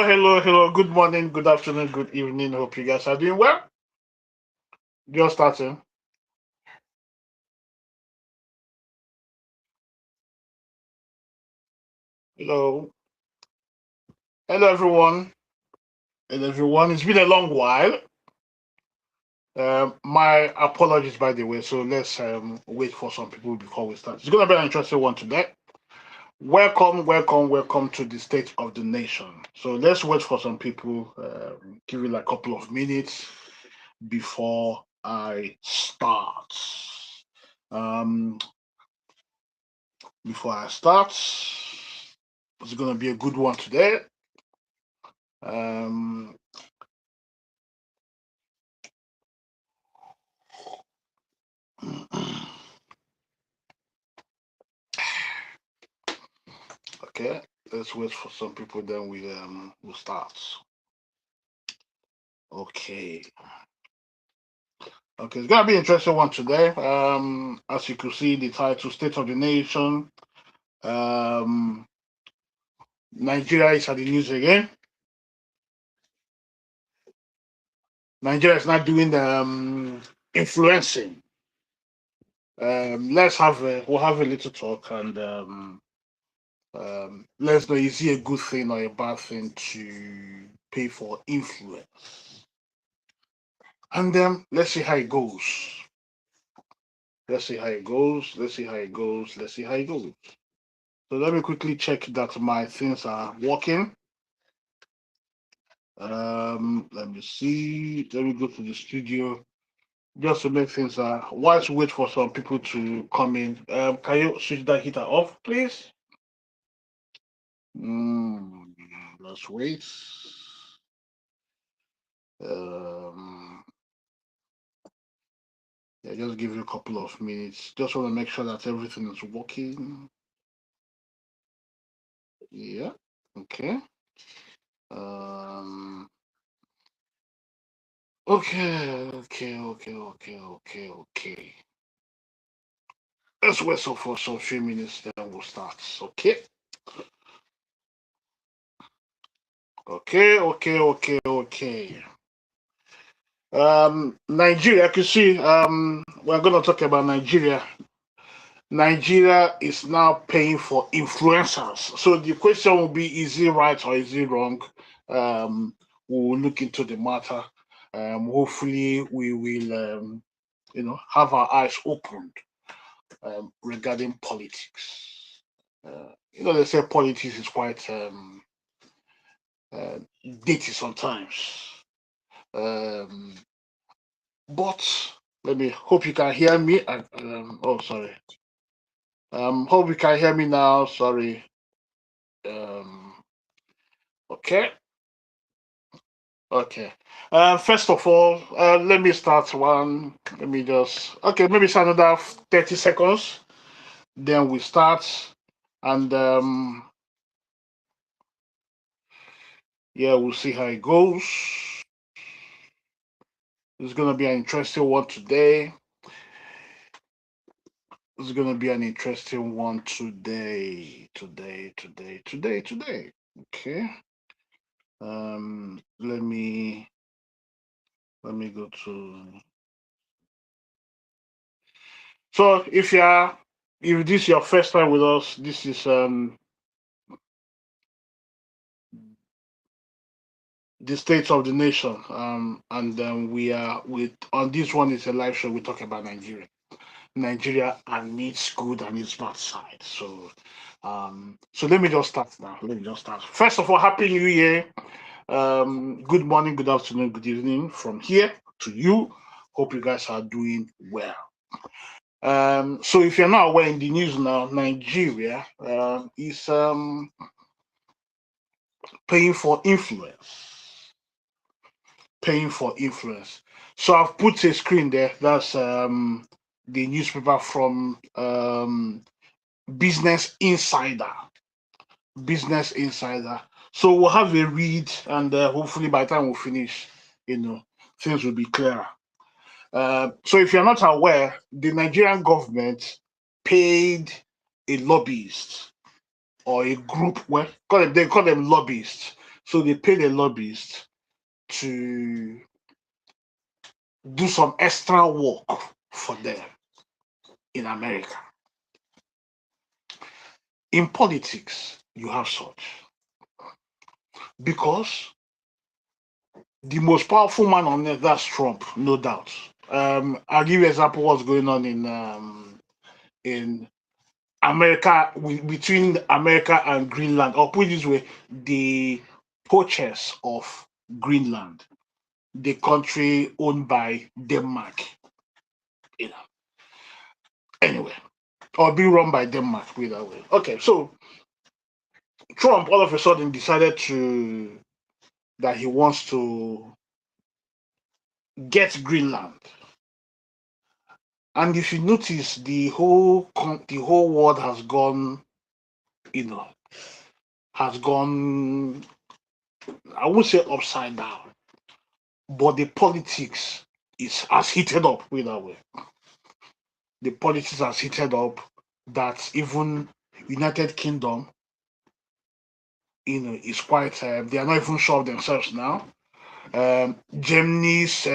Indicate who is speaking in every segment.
Speaker 1: Hello. Good morning, good afternoon, good evening. Hope you guys are doing well. Just starting. Hello. Hello, everyone. Hello, everyone. It's been a long while. My apologies, by the way. So let's wait for some people before we start. It's going to be an interesting one today. Welcome to the State of the Nation. So let's wait for some people. Give it like a couple of minutes before I start. Um, Before I start, it's going to be a good one today. Um, okay, let's wait for some people. Then we'll start. Okay, okay, it's gonna be an interesting one today. As you can see, the title "State of the Nation." Um, Nigeria is at the news again. Nigeria is not doing the influencing. We'll have a little talk and let's know, is it a good thing or a bad thing to pay for influence? And then let's see how it goes. Let's see how it goes. Let's see how it goes. Let's see how it goes. So let me quickly check that my things are working. Let me see. Let me go to the studio just to make things whilst we wait for some people to come in. Can you switch that heater off, please? Mm, let's wait. Um, yeah, just give you a couple of minutes. Just want to make sure that everything is working. Yeah. Okay. Um. Okay. Let's wait for some few minutes, then we'll start. Okay. Okay. Nigeria. I can see. We're gonna talk about Nigeria. Nigeria is now paying for influencers. So the question will be: is it right or is it wrong? We'll look into the matter. Hopefully, we will, have our eyes opened regarding politics. They say politics is quite uh, dirty sometimes. Um, but let me hope you can hear me. Oh, sorry. Hope you can hear me now. Sorry. Um, okay. Okay. First of all, let me start one. Let me just. Okay, maybe it's another 30 seconds. Then we start. And yeah, we'll see how it goes. It's going to be an interesting one today. It's going to be an interesting one today. Okay. Let me go to. So if this is your first time with us, this is the state of the nation. And then we are with on this one is a live show. We talk about Nigeria and its good and its bad side. So let me just start now. First of all, Happy New Year. Good morning, good afternoon, good evening from here to you. Hope you guys are doing well. So if you're not aware in the news now, Nigeria is paying for influence. Paying for influence. So I've put a screen there. That's the newspaper from Business Insider. Business Insider. So we'll have a read, and hopefully by the time we finish, things will be clearer. So if you're not aware, the Nigerian government paid a lobbyist or a group. Well, they call them lobbyists So they paid a lobbyist to do some extra work for them in America. In politics, you have such because the most powerful man on earth, that's Trump, no doubt. I'll give you an example what's going on in America between America and Greenland, or put it this way, the purchase of Greenland, the country owned by Denmark, you know. Anyway, or being run by Denmark, put it that way. Okay, so Trump all of a sudden decided to that he wants to get Greenland. And if you notice, the whole world has gone, you know, has gone. I won't say upside down, but the politics is has heated up. Put it that way. The politics has heated up that even United Kingdom, is quite. They are not even sure of themselves now. Germany's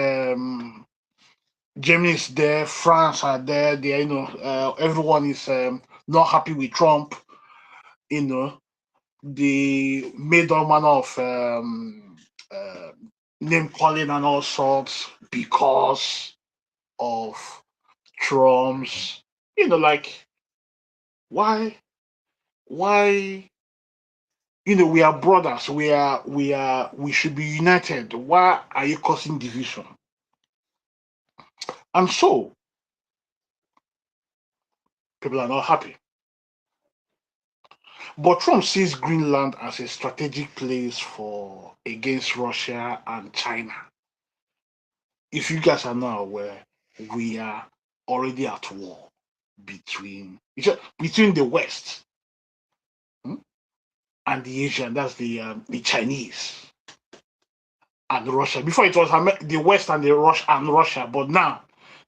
Speaker 1: Germany's there, France are there. They, everyone is not happy with Trump. You know, they made all manner of uh, name calling and all sorts because of Trump's. Like why, why? We are brothers. We should be united. Why are you causing division? And so people are not happy. But Trump sees Greenland as a strategic place for against Russia and China. If you guys are not aware, we are already at war between the West, hmm, and the Asian. That's the Chinese and Russia. Before it was the West and Russia, but now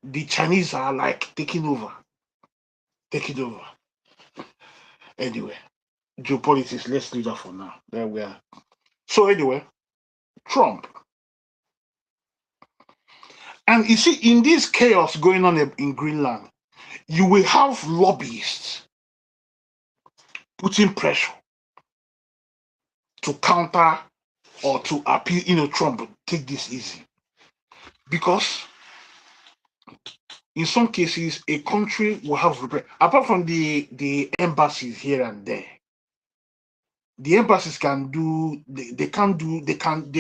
Speaker 1: the Chinese are like taking over, taking over. Anyway, geopolitics. Let's leave that for now. There we are. So anyway, Trump. And you see, in this chaos going on in Greenland, you will have lobbyists putting pressure to counter or to appeal, Trump, take this easy. Because in some cases, a country will have, apart from the embassies here and there, the embassies can do, they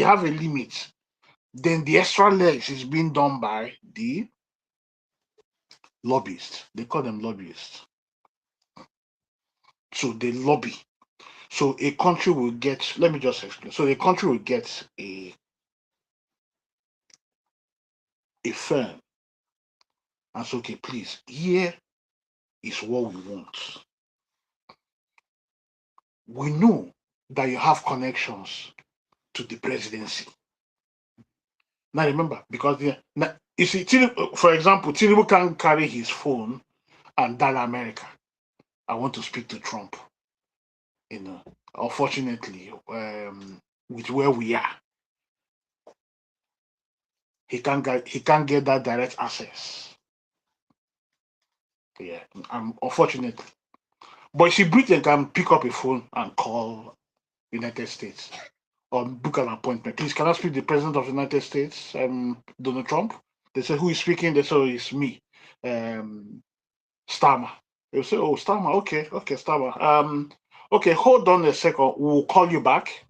Speaker 1: have a limit. Then the extra legs is being done by the lobbyists. They call them lobbyists. So they lobby. So a country will get, let me just explain. So a country will get a firm and say, okay, please, here is what we want. We know that you have connections to the presidency. Now remember, because you see, for example, Tinubu can carry his phone and dial America. I want to speak to Trump. Unfortunately, with where we are, he can't get that direct access. Yeah, unfortunately. But see, Britain can pick up a phone and call United States or book an appointment. Please, can I speak to the President of the United States, Donald Trump? They say, who is speaking? They say, oh, it's me, Starmer. They say, oh, Starmer, okay, Starmer. Okay, hold on a second. We'll call you back.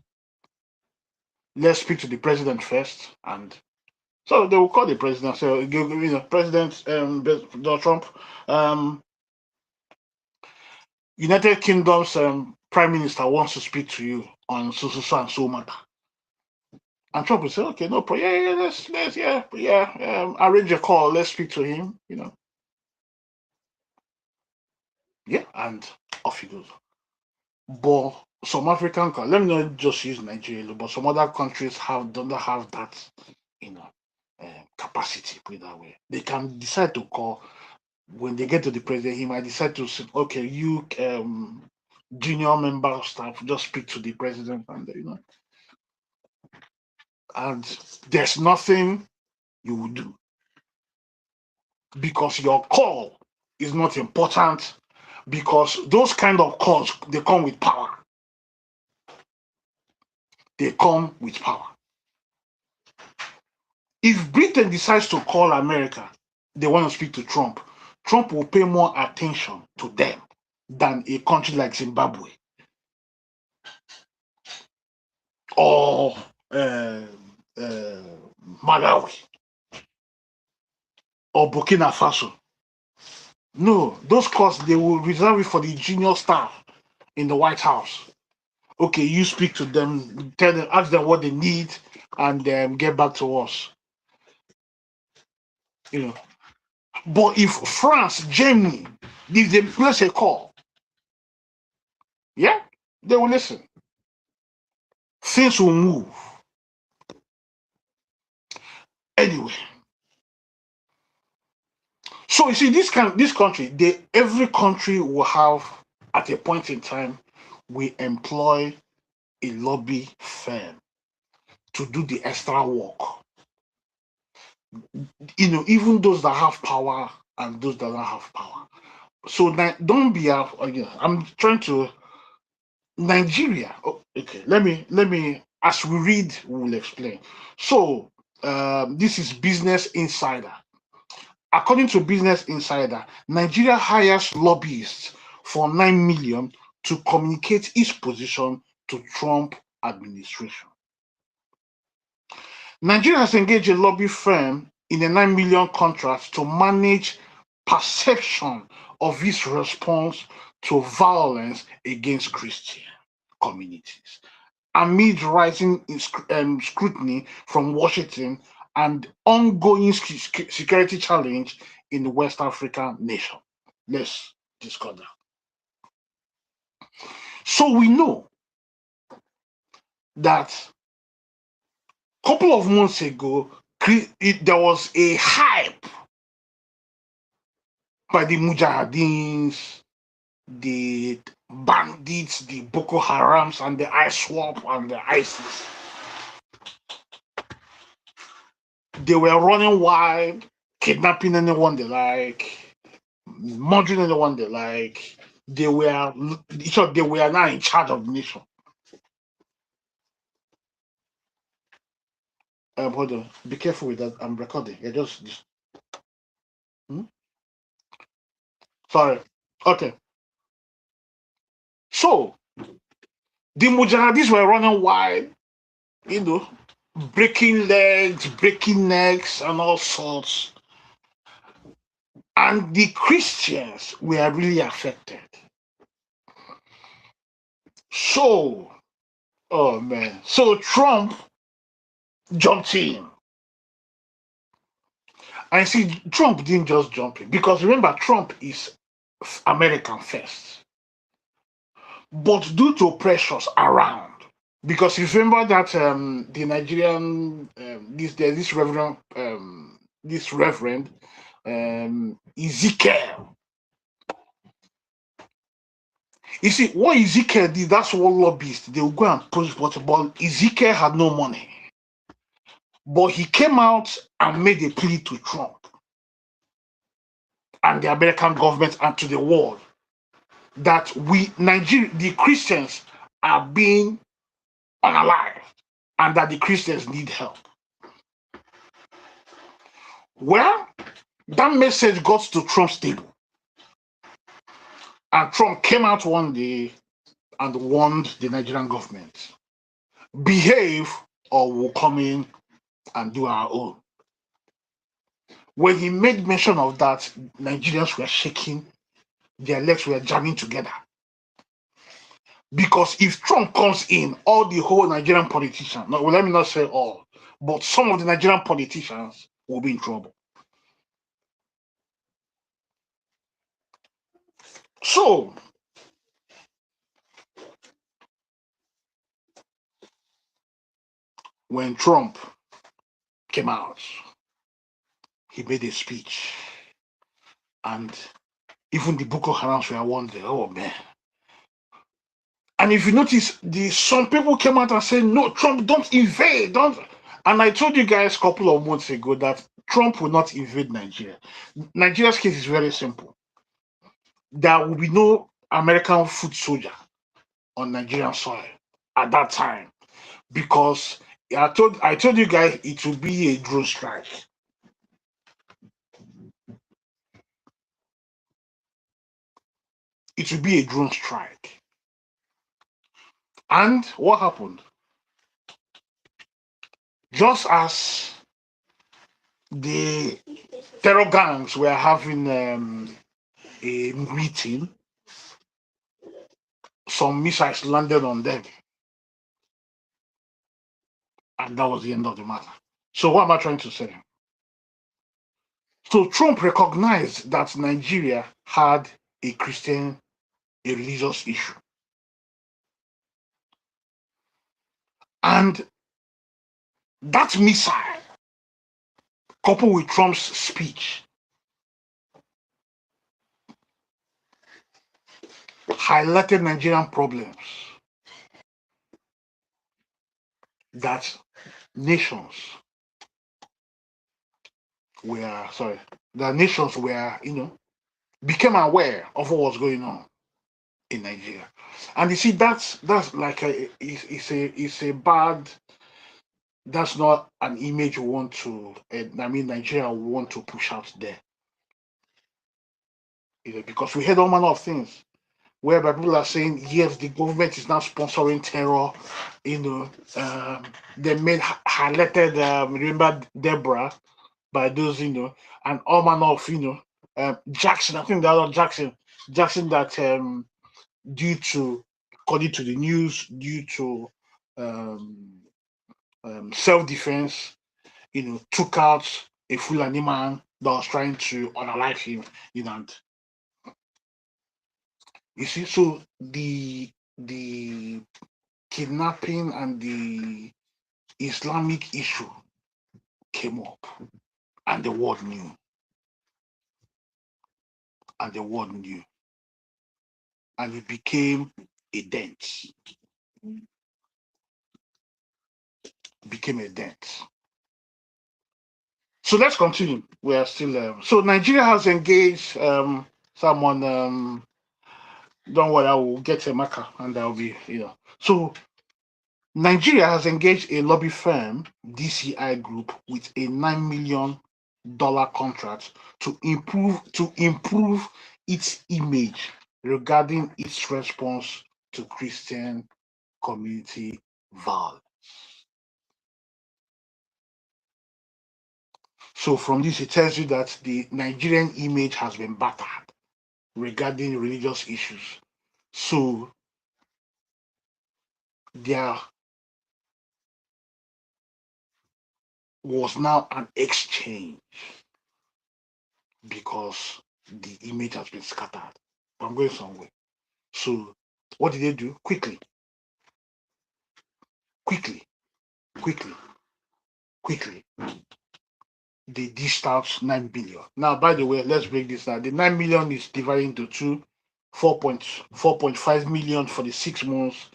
Speaker 1: Let's speak to the president first. And so they will call the president. So, President Donald Trump, United Kingdom's Prime Minister wants to speak to you on so and so matter. And Trump will say, okay, no problem. Yeah, let's arrange a call. Let's speak to him. Yeah, and off he goes. But some African, let me not just use Nigeria, but some other countries don't have that, capacity. Put it that way. They can decide to call when they get to the president. He might decide to say, okay, you junior member of staff, just speak to the president, and and there's nothing you will do because your call is not important, because those kind of calls, they come with power. They come with power. If Britain decides to call America, they want to speak to Trump, Trump will pay more attention to them than a country like Zimbabwe or Malawi or Burkina Faso. No, those calls, they will reserve it for the junior staff in the White House. Okay, you speak to them, tell them, ask them what they need, and get back to us. You know, but if France, Germany, if they place a call, yeah, they will listen. Things will move. Anyway, so you see, this country, every country will have, at a point in time, we employ a lobby firm to do the extra work. You know, even those that have power and those that don't have power. So don't be I'm trying to Nigeria. Oh, okay, let me as we read, we will explain. So this is Business Insider. According to Business Insider, Nigeria hires lobbyists for 9 million to communicate its position to Trump administration. Nigeria has engaged a lobby firm in a 9 million contract to manage perception of its response to violence against Christian communities amid rising scrutiny from Washington and ongoing security challenge in the West African nation. Let's discuss that. So we know that a couple of months ago, there was a hype by the Mujahideen, the bandits, the Boko Harams, and the ISWAP and the ISIS. They were running wild, kidnapping anyone they like, murdering anyone they like. They were now in charge of the nation. Hold on, be careful with that. I'm recording. I just sorry. Okay. So the Mujahideen were running wild, you know, breaking legs, breaking necks, and all sorts. And the Christians were really affected. So, oh man. So Trump jumped in. And see, Trump didn't just jump in, because remember, Trump is American first. But due to pressures around, because you remember that the Nigerian this reverend Ezekiel. You see, what Ezekiel did, that's what lobbyists, they will go and push, but Ezekiel had no money. But he came out and made a plea to Trump and the American government and to the world that the Christians are being unalived and that the Christians need help. Well, that message got to Trump's table. And Trump came out one day and warned the Nigerian government, behave or we'll come in and do our own. When he made mention of that, Nigerians were shaking, their legs were jamming together. Because if Trump comes in, all the whole Nigerian politicians, no, well, let me not say all, but some of the Nigerian politicians will be in trouble. So, when Trump came out, he made a speech, and even the Boko Harams were wondering, oh man. And if you notice, some people came out and said, no, Trump, don't invade, don't. And I told you guys a couple of months ago that Trump will not invade Nigeria. Nigeria's case is very simple. There will be no American foot soldier on Nigerian soil at that time because I told you guys it will be a drone strike. It will be a drone strike. And what happened? Just as the terror gangs were having a meeting, some missiles landed on them, and that was the end of the matter. So, what am I trying to say? So, Trump recognized that Nigeria had a religious issue. And that missile, coupled with Trump's speech, highlighted Nigerian problems that nations nations were, became aware of what was going on in Nigeria. And you see, that's like it's a bad. That's not an image you want to. Nigeria want to push out there, because we heard all manner of things whereby people are saying, yes, the government is now sponsoring terror. They made highlighted. Remember Deborah by those, and all manner of, Jackson. I think the other Jackson that according to the news, due to um, self-defense, took out a Fulani man that was trying to unalive him, and you see, so the kidnapping and the Islamic issue came up, and the world knew, and the world knew, and it became a dent, became a dent. So let's continue. We are still. So Nigeria has engaged someone. Don't worry, I will get a marker, and I'll be. So Nigeria has engaged a lobby firm, DCI Group, with a $9 million contract to improve its image regarding its response to Christian community violence. So from this, it tells you that the Nigerian image has been battered regarding religious issues. So there was now an exchange because the image has been scattered. I'm going somewhere. So what did they do? Quickly, quickly, quickly, quickly. They dished out 9 billion. Now, by the way, let's break this down. The 9 million is divided into two, 4.5 million for the 6 months,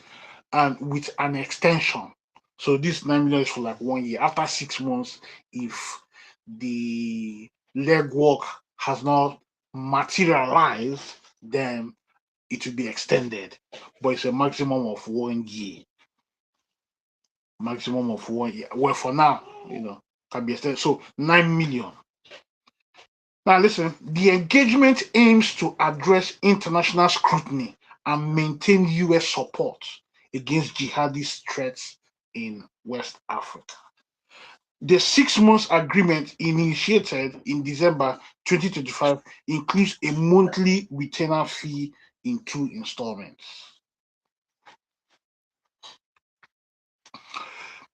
Speaker 1: and with an extension. So this 9 million is for like 1 year. After 6 months, if the legwork has not materialized, then it will be extended. But it's a maximum of 1 year. Maximum of 1 year. Well, for now, can be extended. So 9 million. Now, listen, the engagement aims to address international scrutiny and maintain US support against jihadist threats in West Africa. The 6 months agreement initiated in December 2025 includes a monthly retainer fee in 2 installments.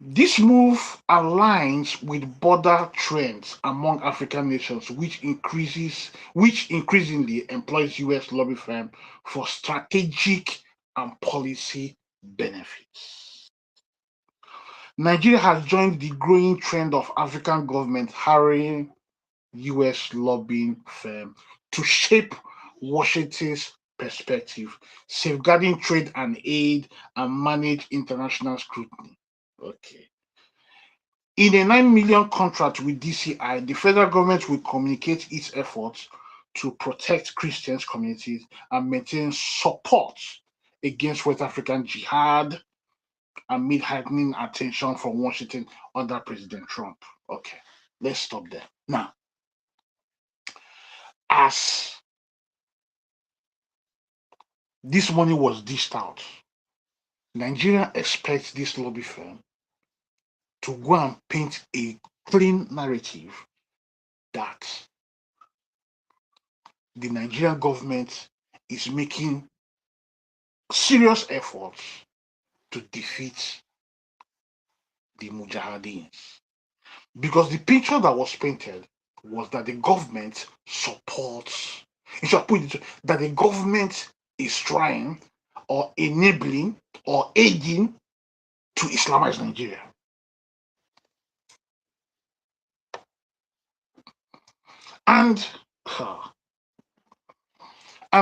Speaker 1: This move aligns with broader trends among African nations, which increasingly employs US lobby firm for strategic and policy benefits. Nigeria has joined the growing trend of African governments hiring US lobbying firm to shape Washington's perspective, safeguarding trade and aid, and manage international scrutiny. Okay. In a 9 million contract with DCI, the federal government will communicate its efforts to protect Christian communities and maintain support against West African jihad amid heightening attention from Washington under President Trump. Okay, let's stop there. Now, as this money was dished out, Nigeria expects this lobby firm to go and paint a clean narrative that the Nigerian government is making serious efforts to defeat the Mujahideens. Because the picture that was painted was that the government supports, you should put it that the government is trying or enabling or aiding to Islamize Nigeria. And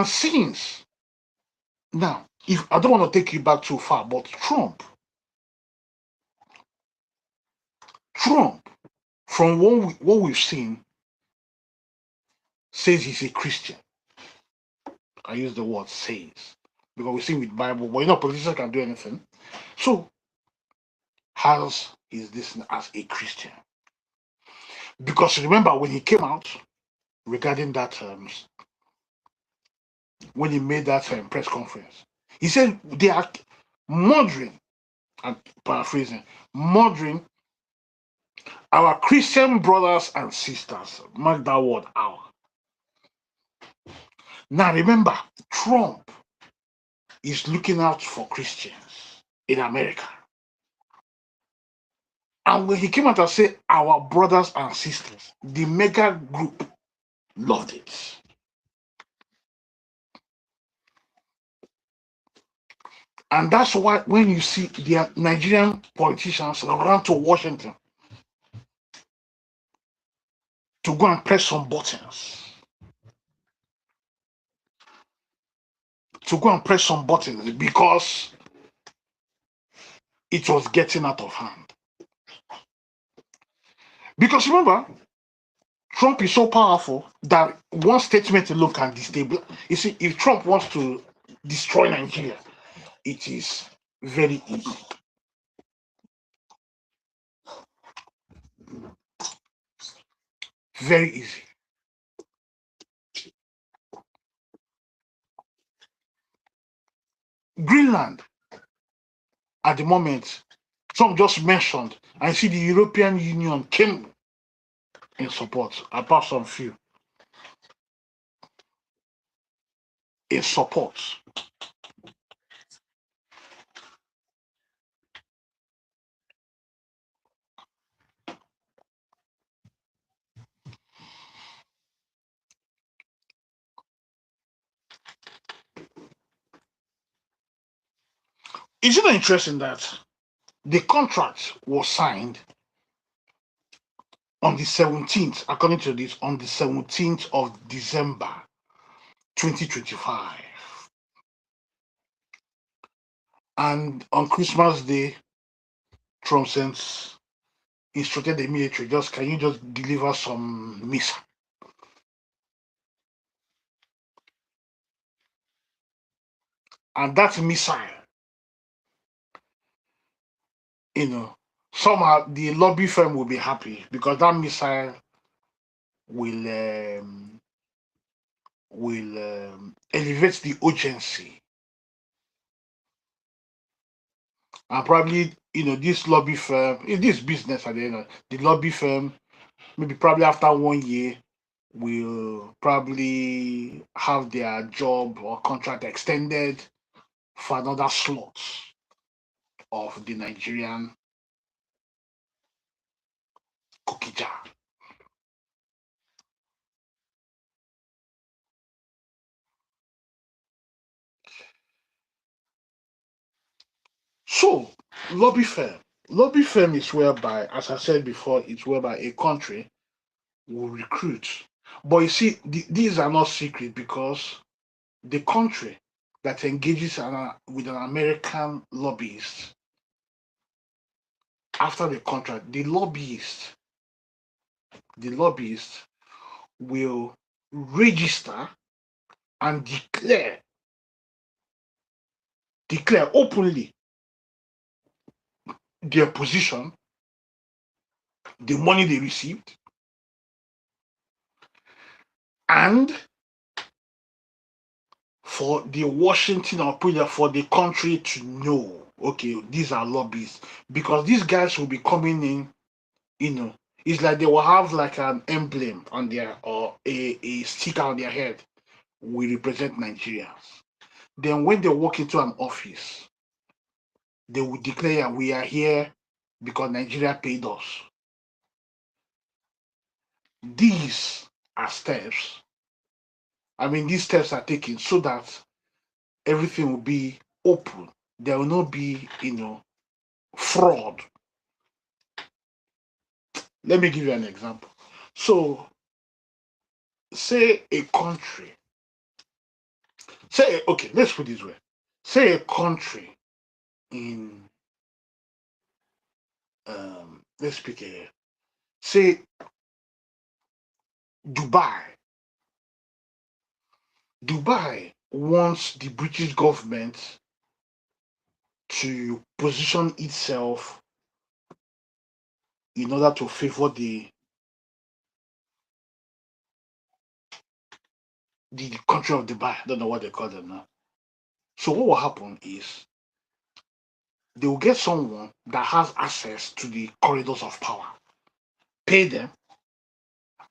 Speaker 1: since now, if I don't want to take you back too far, but Trump, from what we've seen, says he's a Christian. I use the word says because we see with Bible, but politicians can do anything. So, has is this as a Christian? Because remember when he came out regarding that, when he made that press conference, he said they are murdering, I'm paraphrasing, murdering our Christian brothers and sisters. Mark that word out. Now remember, Trump is looking out for Christians in America. And when he came out and said our brothers and sisters, the mega group loved it. And that's why when you see the Nigerian politicians run to Washington to go and press some buttons, because it was getting out of hand. Because remember, Trump is so powerful that one statement alone can destabilize. You see, if Trump wants to destroy Nigeria, it is very easy. Very easy. Greenland, at the moment, Trump just mentioned, I see the European Union came in support, apart from few, in support. Isn't it interesting that the contract was signed on the 17th, according to this, on the 17th of December 2025. And on Christmas Day, Trump instructed the military, can you just deliver some missile? And that missile, somehow the lobby firm will be happy because that missile will elevate the urgency. And probably, this lobby firm, in this business at the end, the lobby firm, maybe probably after 1 year, will probably have their job or contract extended for another slot of the Nigerian cookie jar. So, lobby firm is whereby, as I said before, it's whereby a country will recruit. But you see, these are not secret because the country that engages with an American lobbyist after the contract, the lobbyists will register and declare openly their position, the money they received, and for the Washington or project for the country to know, okay, these are lobbyists, because these guys will be coming in, it's like they will have like an emblem on their or a sticker on their head. We represent Nigerians. Then when they walk into an office, they will declare we are here because Nigeria paid us. These are steps. I mean, these steps are taken so that everything will be open. There will not be, fraud. Let me give you an example. So, say a country, okay, let's put it this way. Say a country in, let's pick a, say Dubai. Dubai wants the British government to position itself in order to favor the country of Dubai. I don't know what they call them now. So what will happen is they will get someone that has access to the corridors of power, pay them,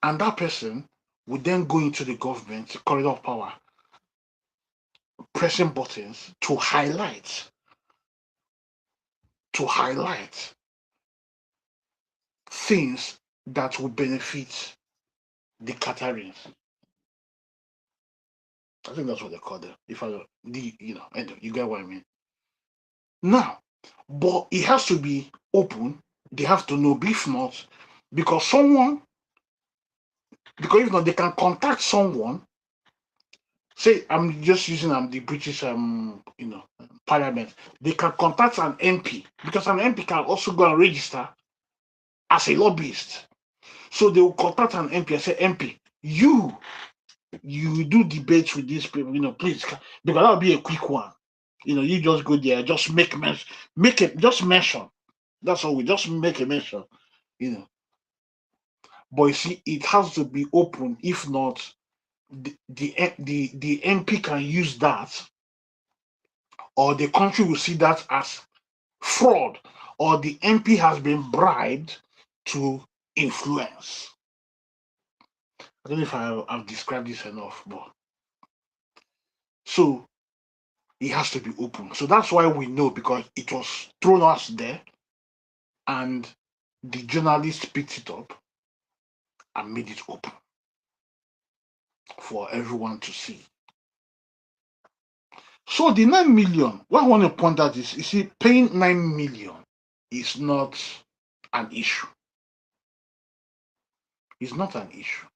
Speaker 1: and that person will then go into the government corridor of power, pressing buttons to highlight things that will benefit the Qataris. I think that's what they call them. If I you get what I mean. Now, but it has to be open. They have to know, if not, because if not, they can contact someone. Say, I'm just using the British Parliament. They can contact an MP because an MP can also go and register as a lobbyist. So they will contact an MP and say, MP, you do debates with these people, please, because that'll be a quick one. You just go there, just just mention. That's all. We just make a mention, But you see, it has to be open. If not, the MP can use that, or the country will see that as fraud, or the MP has been bribed to influence. I don't know if I've described this enough, but so it has to be open. So that's why we know, because it was thrown us there, and the journalist picked it up and made it open for everyone to see. So the 9 million, what I want to point out is, you see, paying 9 million is not an issue. It's not an issue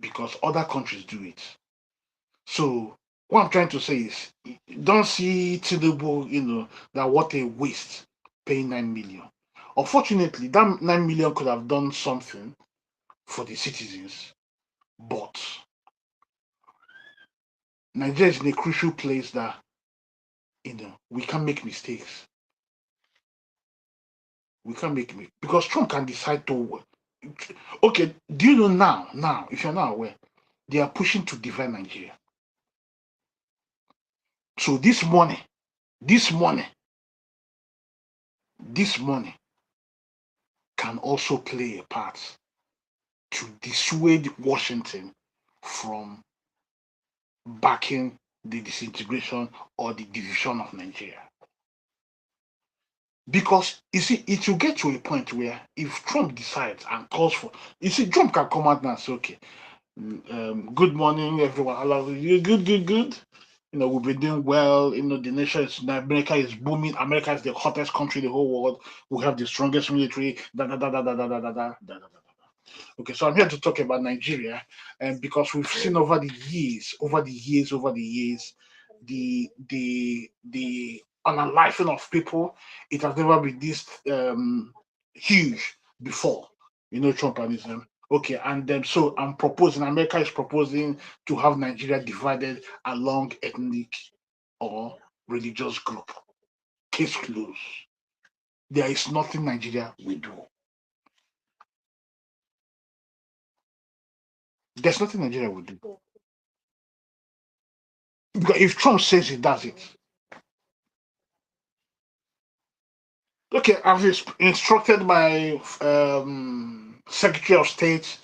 Speaker 1: because other countries do it. So what I'm trying to say is, don't see Tinubu, that what a waste paying 9 million. Unfortunately, that 9 million could have done something for the citizens, but Nigeria is in a crucial place that we can't make mistakes. We can't make it because Trump can decide to. Okay, do you know now, if you're not aware, they are pushing to divide Nigeria. So this money can also play a part to dissuade Washington from backing the disintegration or the division of Nigeria. Because you see, it will get to a point where if Trump decides and calls for, you see, Trump can come out now and say, okay, good morning, everyone. I love you. Good. We've been doing well. The nation is, America is booming. America is the hottest country in the whole world. We have the strongest military. Okay, so I'm here to talk about Nigeria, and because we've seen over the years, the unaliving of people. It has never been this huge before. Trumpism. Okay, and then so I'm proposing. America is proposing to have Nigeria divided along ethnic or religious group. Case closed. There is nothing Nigeria will do. There's nothing Nigeria will do. Because if Trump says he does it, okay, I've instructed my Secretary of State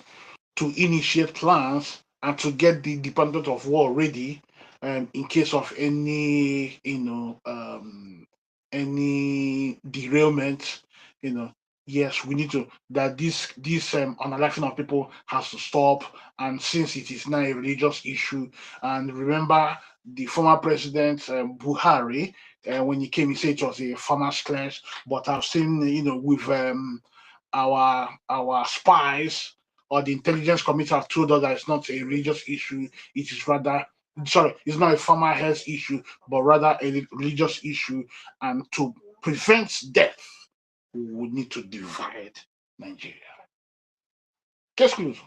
Speaker 1: to initiate plans and to get the Department of War ready in case of any derailment. Yes, we need to that this unaliving of people has to stop. And since it is now a religious issue, and remember the former president Buhari, when he came, he said it was a farmer's clash. But I've seen, with our spies or the intelligence committee have told us that it's not a religious issue. It is rather, sorry, it's not a farmer health issue, but rather a religious issue. And to prevent death, we would need to divide Nigeria. Case closed.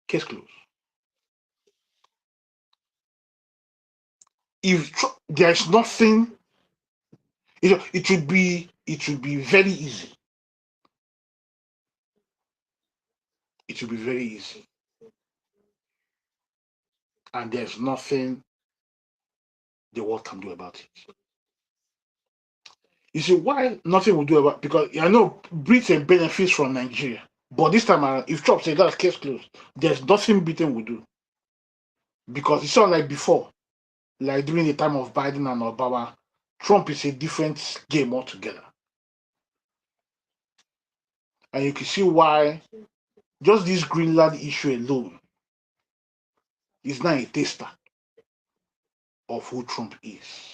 Speaker 1: Case closed. If there's nothing, it would be very easy. It would be very easy. And there's nothing the world can do about it. You see why nothing will do about it? Because I know Britain benefits from Nigeria. But this time around, if Trump says that's case closed, there's nothing Britain will do. Because it's not like before, like during the time of Biden and Obama, Trump is a different game altogether. And you can see why just this Greenland issue alone is now a taster of who Trump is.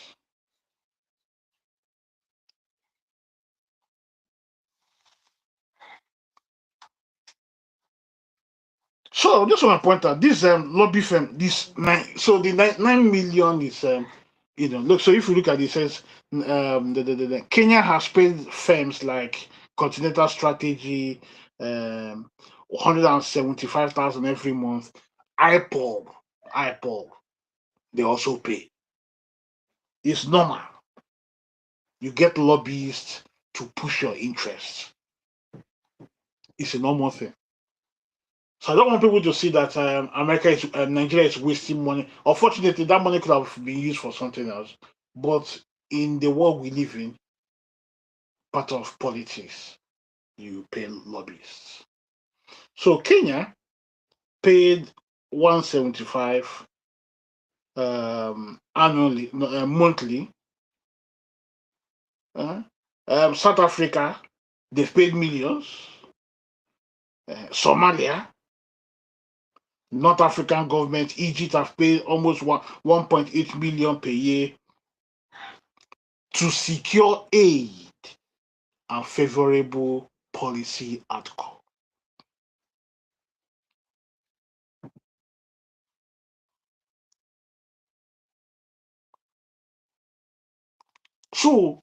Speaker 1: So just want to point out this lobby firm, this the 9 million is look. So if you look at it, it says Kenya has paid firms like Continental Strategy 175,000 every month. IPOB, they also pay. It's normal. You get lobbyists to push your interests. It's a normal thing. So I don't want people to see that Nigeria is wasting money. Unfortunately, that money could have been used for something else. But in the world we live in, part of politics, you pay lobbyists. So Kenya paid 175 annually, monthly. South Africa, they've paid millions. Somalia, North African government, Egypt have paid almost 1.8 million per year to secure aid and favorable policy outcome. So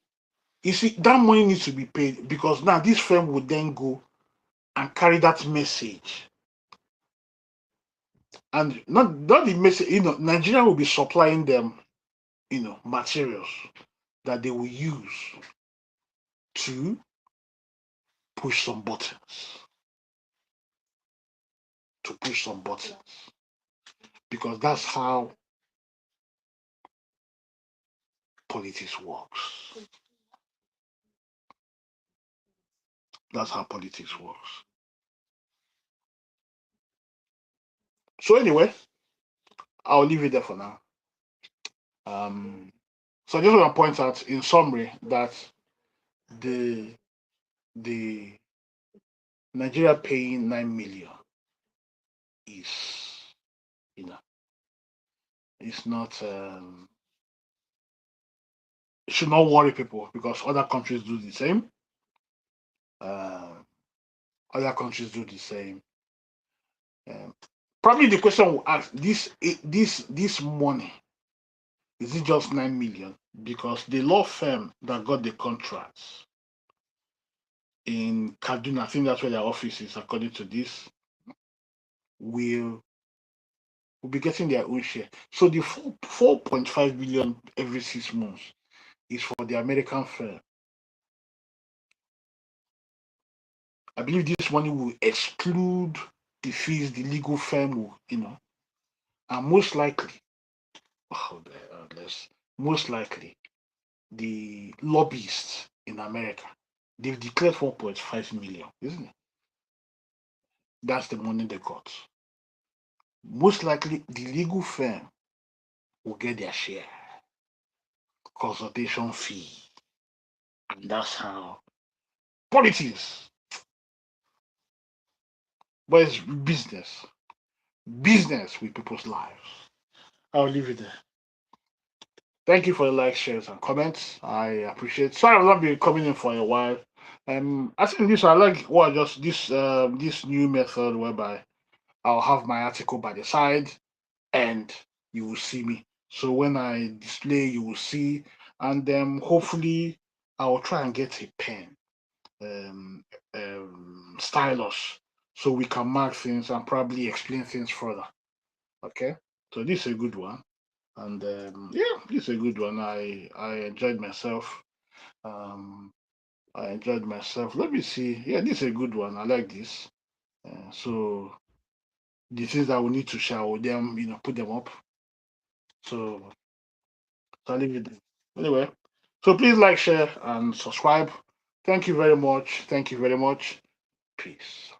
Speaker 1: you see, that money needs to be paid because now this firm would then go and carry that message. And not the message, Nigeria will be supplying them, materials that they will use to push some buttons. Because that's how politics works. That's how politics works. So anyway, I'll leave it there for now. So I just want to point out in summary that the Nigeria paying 9 million is, it's not it should not worry people because other countries do the same. Other countries do the same. Probably the question will ask this money Is it just 9 million? Because the law firm that got the contracts in Kaduna, I think that's where their office is, according to this, will will be getting their own share. So the 4.5 billion every 6 months is for the American firm. I believe this money will exclude the fees the legal firm will, and most likely, oh, most likely the lobbyists in America, they've declared 4.5 million, isn't it? That's the money they got. Most likely the legal firm will get their share, consultation fee. And that's how politics, but it's business. Business with people's lives. I'll leave it there. Thank you for the likes, shares, and comments. I appreciate. Sorry, I've not been coming in for a while. I think this I like what just this new method whereby I'll have my article by the side and you will see me. So when I display, you will see, and hopefully I will try and get a pen, um, stylus, so we can mark things and probably explain things further. Okay, so this is a good one, and yeah, this is a good one. I enjoyed myself. Um, I enjoyed myself. Let me see. Yeah, this is a good one. I like this. So the things that we need to share with them, put them up. So I'll leave it there. Anyway, so please like, share, and subscribe. Thank you very much. Thank you very much. Peace.